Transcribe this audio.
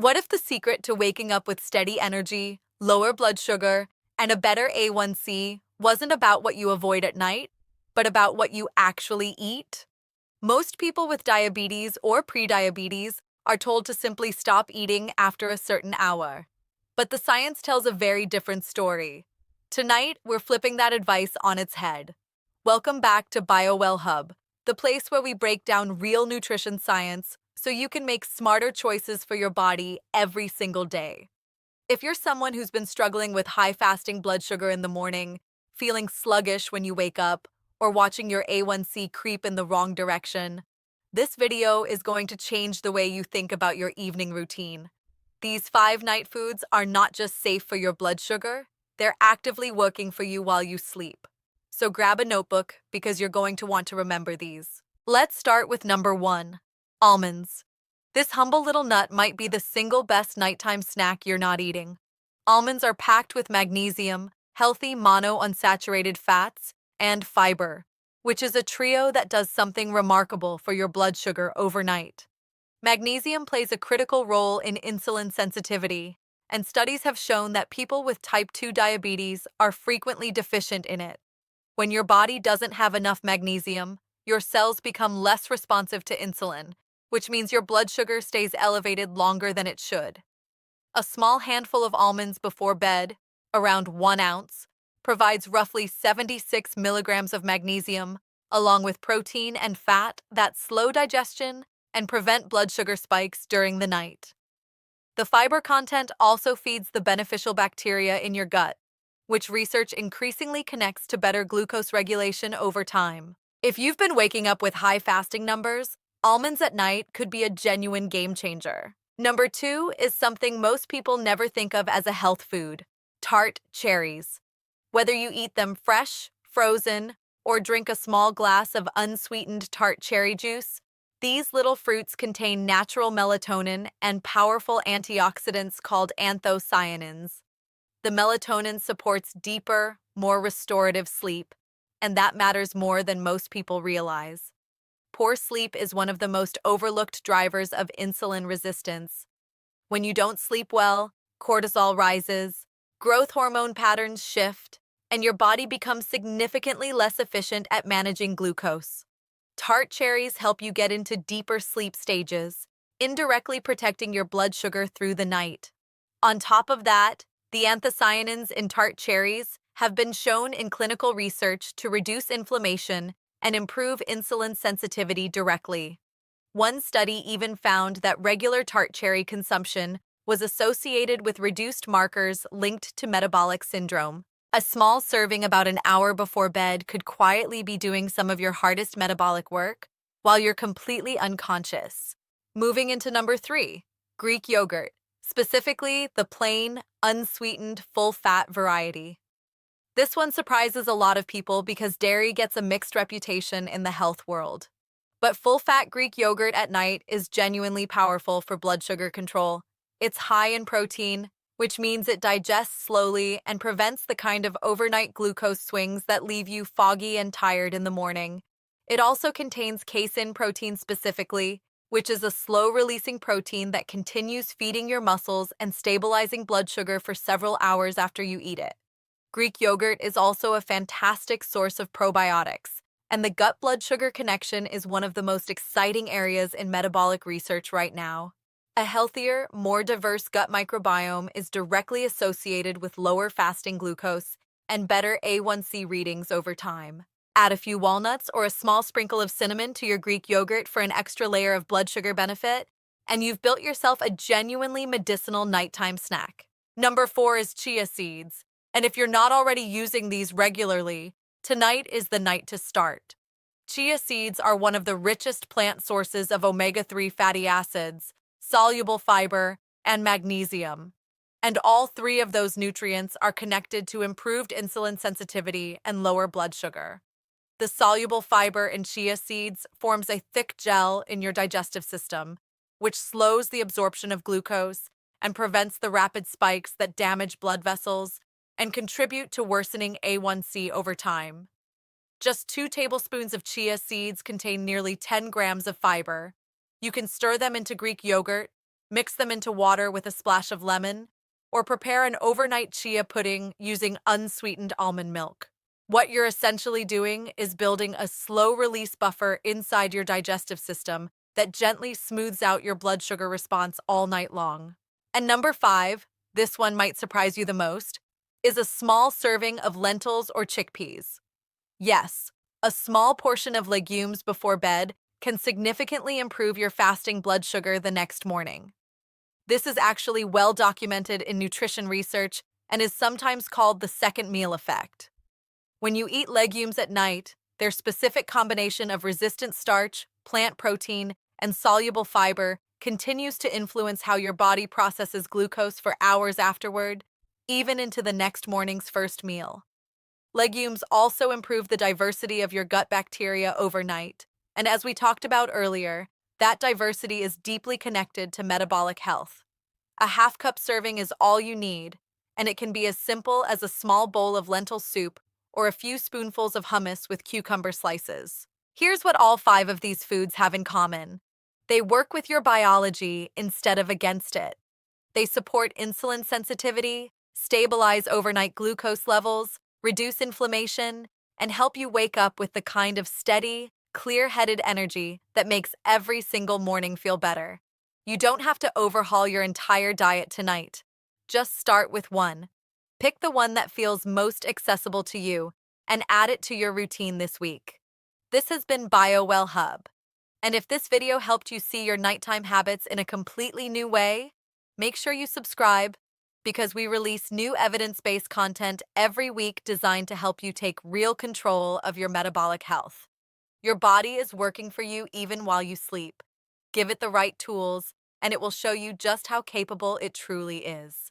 What if the secret to waking up with steady energy, lower blood sugar, and a better A1C wasn't about what you avoid at night, but about what you actually eat? Most people with diabetes or prediabetes are told to simply stop eating after a certain hour. But the science tells a very different story. Tonight, we're flipping that advice on its head. Welcome back to BioWell Hub, the place where we break down real nutrition science so you can make smarter choices for your body every single day. If you're someone who's been struggling with high fasting blood sugar in the morning, feeling sluggish when you wake up, or watching your A1C creep in the wrong direction, this video is going to change the way you think about your evening routine. These 5 night foods are not just safe for your blood sugar, they're actively working for you while you sleep. So grab a notebook because you're going to want to remember these. Let's start with number 1, almonds. This humble little nut might be the single best nighttime snack you're not eating. Almonds are packed with magnesium, healthy monounsaturated fats, and fiber, which is a trio that does something remarkable for your blood sugar overnight. Magnesium plays a critical role in insulin sensitivity, and studies have shown that people with type 2 diabetes are frequently deficient in it. When your body doesn't have enough magnesium, your cells become less responsive to insulin, which means your blood sugar stays elevated longer than it should. A small handful of almonds before bed, around 1 ounce, provides roughly 76 milligrams of magnesium, along with protein and fat that slow digestion and prevent blood sugar spikes during the night. The fiber content also feeds the beneficial bacteria in your gut, which research increasingly connects to better glucose regulation over time. If you've been waking up with high fasting numbers, almonds at night could be a genuine game changer. Number 2 is something most people never think of as a health food: Tart cherries. Whether you eat them fresh, frozen, or drink a small glass of unsweetened tart cherry juice, these little fruits contain natural melatonin and powerful antioxidants called anthocyanins. The melatonin supports deeper, more restorative sleep, and that matters more than most people realize. Poor sleep is one of the most overlooked drivers of insulin resistance. When you don't sleep well, cortisol rises, growth hormone patterns shift, and your body becomes significantly less efficient at managing glucose. Tart cherries help you get into deeper sleep stages, indirectly protecting your blood sugar through the night. On top of that, the anthocyanins in tart cherries have been shown in clinical research to reduce inflammation and improve insulin sensitivity directly. One study even found that regular tart cherry consumption was associated with reduced markers linked to metabolic syndrome. A small serving about an hour before bed could quietly be doing some of your hardest metabolic work while you're completely unconscious. Moving into number 3, Greek yogurt, specifically the plain, unsweetened, full-fat variety. This one surprises a lot of people because dairy gets a mixed reputation in the health world. But full-fat Greek yogurt at night is genuinely powerful for blood sugar control. It's high in protein, which means it digests slowly and prevents the kind of overnight glucose swings that leave you foggy and tired in the morning. It also contains casein protein specifically, which is a slow-releasing protein that continues feeding your muscles and stabilizing blood sugar for several hours after you eat it. Greek yogurt is also a fantastic source of probiotics, and the gut-blood sugar connection is one of the most exciting areas in metabolic research right now. A healthier, more diverse gut microbiome is directly associated with lower fasting glucose and better A1C readings over time. Add a few walnuts or a small sprinkle of cinnamon to your Greek yogurt for an extra layer of blood sugar benefit, and you've built yourself a genuinely medicinal nighttime snack. Number 4 is chia seeds, and if you're not already using these regularly, tonight is the night to start. Chia seeds are one of the richest plant sources of omega-3 fatty acids, soluble fiber, and magnesium. And all 3 of those nutrients are connected to improved insulin sensitivity and lower blood sugar. The soluble fiber in chia seeds forms a thick gel in your digestive system, which slows the absorption of glucose and prevents the rapid spikes that damage blood vessels and contribute to worsening A1C over time. Just 2 tablespoons of chia seeds contain nearly 10 grams of fiber. You can stir them into Greek yogurt, Mix them into water with a splash of lemon, or prepare an overnight chia pudding using unsweetened almond milk. What you're essentially doing is building a slow release buffer inside your digestive system that gently smooths out your blood sugar response all night long. And number 5, this one might surprise you the most, is a small serving of lentils or chickpeas. Yes, a small portion of legumes before bed can significantly improve your fasting blood sugar the next morning. This is actually well documented in nutrition research and is sometimes called the second meal effect. When you eat legumes at night, their specific combination of resistant starch, plant protein, and soluble fiber continues to influence how your body processes glucose for hours afterward, even into the next morning's first meal. Legumes also improve the diversity of your gut bacteria overnight, and as we talked about earlier, that diversity is deeply connected to metabolic health. A half-cup serving is all you need, and it can be as simple as a small bowl of lentil soup or a few spoonfuls of hummus with cucumber slices. Here's what all 5 of these foods have in common. They work with your biology instead of against it. They support insulin sensitivity, stabilize overnight glucose levels, reduce inflammation, and help you wake up with the kind of steady, clear-headed energy that makes every single morning feel better. You don't have to overhaul your entire diet tonight. Just start with one. Pick the one that feels most accessible to you and add it to your routine this week. This has been BioWell Hub. And if this video helped you see your nighttime habits in a completely new way, make sure you subscribe because we release new evidence-based content every week designed to help you take real control of your metabolic health. Your body is working for you even while you sleep. Give it the right tools, and it will show you just how capable it truly is.